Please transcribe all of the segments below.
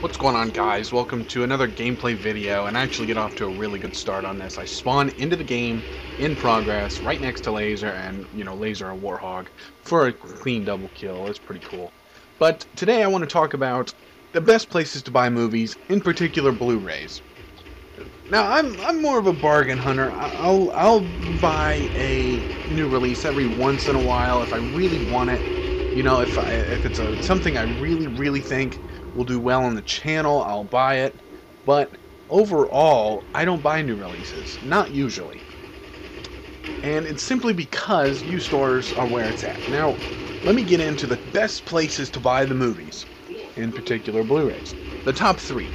What's going on, guys? Welcome to another gameplay video, and I actually get off to a really good start on this. I spawn into the game in progress right next to Laser, and Laser a Warhog for a clean double kill. It's pretty cool. But today I want to talk about the best places to buy movies, in particular Blu-rays. Now I'm more of a bargain hunter. I'll buy a new release every once in a while if I really want it. If it's something I really think will do well on the channel, I'll buy it. But overall, I don't buy new releases, not usually. And it's simply because used stores are where it's at. Now, let me get into the best places to buy the movies, in particular Blu-rays. The top three.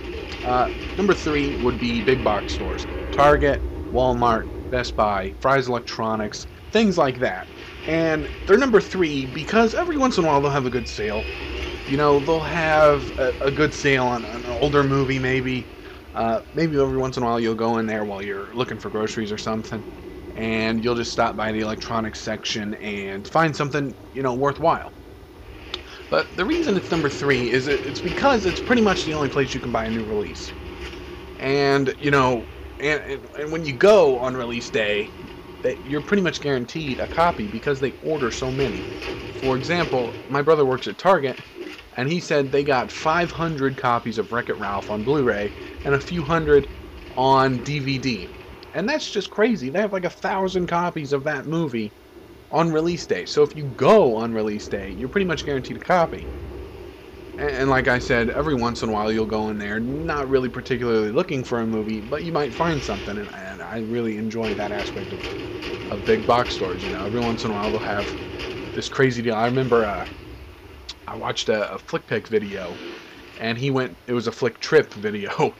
Number 3 would be big box stores. Target, Walmart, Best Buy, Fry's Electronics, things like that. And they're number 3 because every once in a while they'll have a good sale. They'll have a good sale on an older movie, maybe. Maybe every once in a while you'll go in there while you're looking for groceries or something, and you'll just stop by the electronics section and find something, worthwhile. But the reason it's number 3 is it's because it's pretty much the only place you can buy a new release. And, and when you go on release day, you're pretty much guaranteed a copy because they order so many. For example, my brother works at Target, and he said they got 500 copies of Wreck-It Ralph on Blu-ray and a few hundred on DVD. And that's just crazy. They have like 1,000 copies of that movie on release day. So if you go on release day, you're pretty much guaranteed a copy. And like I said, every once in a while you'll go in there, not really particularly looking for a movie, but you might find something, and I really enjoy that aspect of big box stores. Every once in a while they'll have this crazy deal. I remember I watched a Flick Pick video, and it was a Flick Trip video,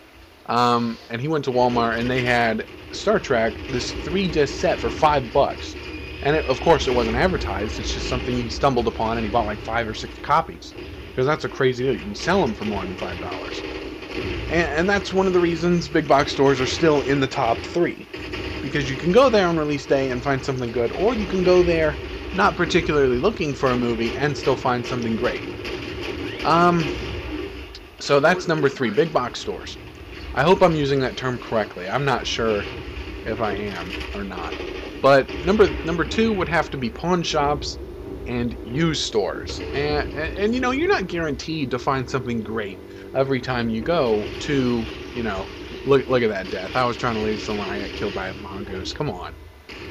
and he went to Walmart, and they had Star Trek, this 3-disc set for $5. And of course it wasn't advertised, it's just something he stumbled upon, and he bought like 5 or 6 copies. Because that's a crazy deal. You can sell them for more than $5. And that's one of the reasons big box stores are still in the top 3. Because you can go there on release day and find something good, or you can go there not particularly looking for a movie and still find something great. So that's number 3, big box stores. I hope I'm using that term correctly. I'm not sure if I am or not. But number 2 would have to be pawn shops and used stores. And you're not guaranteed to find something great every time you go to, look at that death. I was trying to leave someone, I got killed by a mongoose. Come on.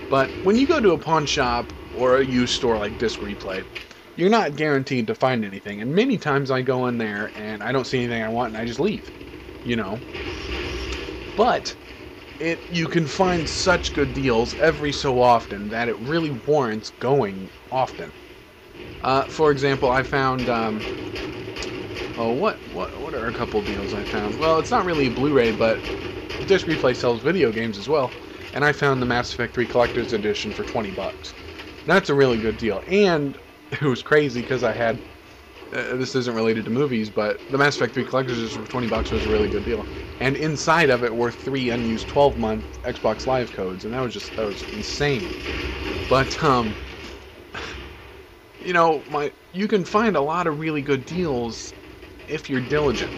But when you go to a pawn shop or a used store like Disc Replay, you're not guaranteed to find anything. And many times I go in there and I don't see anything I want and I just leave, But you can find such good deals every so often that it really warrants going often. For example, I found what are a couple deals I found? Well, it's not really a Blu-ray, but Disc Replay sells video games as well, and I found the Mass Effect 3 Collector's Edition for $20. That's a really good deal, and it was crazy because I had this isn't related to movies, but the Mass Effect 3 Collector's Edition for $20 was a really good deal. And inside of it were 3 unused 12-month Xbox Live codes, and that was insane. But you can find a lot of really good deals if you're diligent.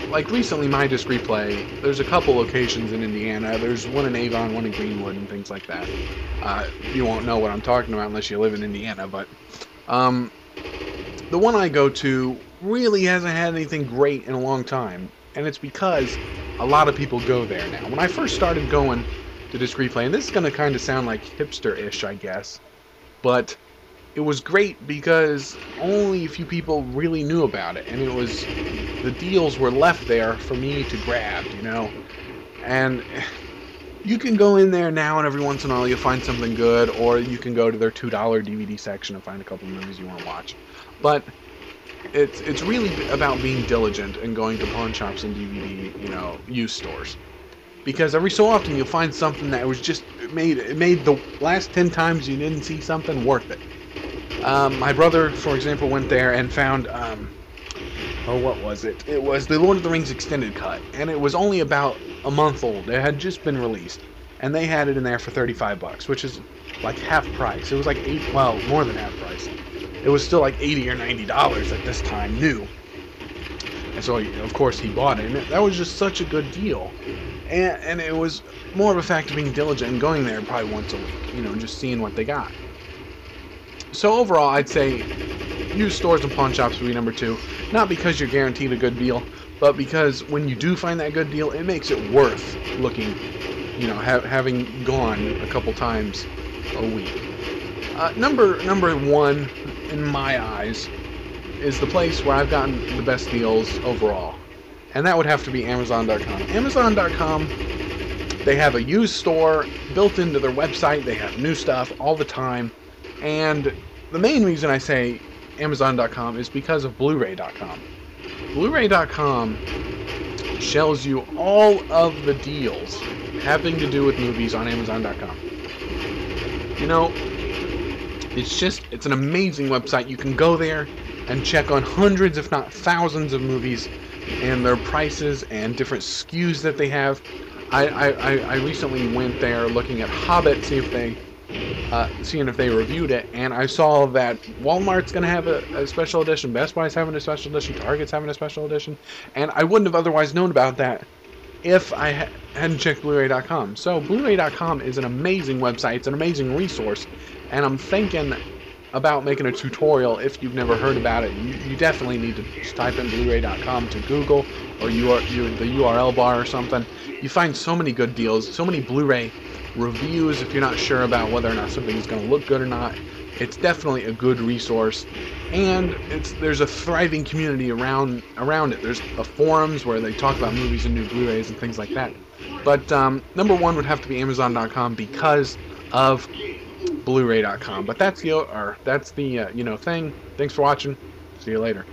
Like recently, my Disc Replay, there's a couple locations in Indiana. There's one in Avon, one in Greenwood, and things like that. You won't know what I'm talking about unless you live in Indiana, but the one I go to really hasn't had anything great in a long time, and it's because a lot of people go there now. When I first started going to Disc Replay, and this is going to kind of sound like hipster-ish, I guess, but it was great because only a few people really knew about it, and the deals were left there for me to grab, and you can go in there now and every once in a while you'll find something good, or you can go to their $2 DVD section and find a couple of movies you want to watch. But it's really about being diligent and going to pawn shops and DVD, used stores. Because every so often you'll find something that was just made the last 10 times you didn't see something worth it. My brother, for example, went there and found, what was it? It was the Lord of the Rings extended cut, and it was only about a month old. It had just been released, and they had it in there for $35, which is like half price. It was like more than half price. It was still like $80 or $90 at this time, new. And so, of course, he bought it. And that was just such a good deal. And it was more of a fact of being diligent and going there probably once a week, you know, just seeing what they got. So overall, I'd say used stores and pawn shops would be number 2. Not because you're guaranteed a good deal, but because when you do find that good deal, it makes it worth looking, you know, having gone a couple times a week. Number 1, in my eyes, is the place where I've gotten the best deals overall. And that would have to be Amazon.com. Amazon.com, they have a used store built into their website. They have new stuff all the time. And the main reason I say Amazon.com is because of Blu-Ray.com. Blu-Ray.com shows you all of the deals having to do with movies on Amazon.com. You know, it's an amazing website. You can go there and check on hundreds, if not thousands, of movies and their prices and different SKUs that they have. I recently went there looking at Hobbit, seeing if they reviewed it, and I saw that Walmart's going to have a special edition, Best Buy's having a special edition, Target's having a special edition, and I wouldn't have otherwise known about that if I hadn't checked Blu-Ray.com. So Blu-Ray.com is an amazing website. It's an amazing resource, and I'm thinking about making a tutorial. If you've never heard about it, you definitely need to just type in Blu-Ray.com to Google or the URL bar or something. You find so many good deals, so many Blu-Ray reviews if you're not sure about whether or not something is going to look good or not. It's definitely a good resource, and there's a thriving community around it. There's forums where they talk about movies and new Blu-rays and things like that. But number 1 would have to be Amazon.com because of Blu-Ray.com. But that's the thing. Thanks for watching. See you later.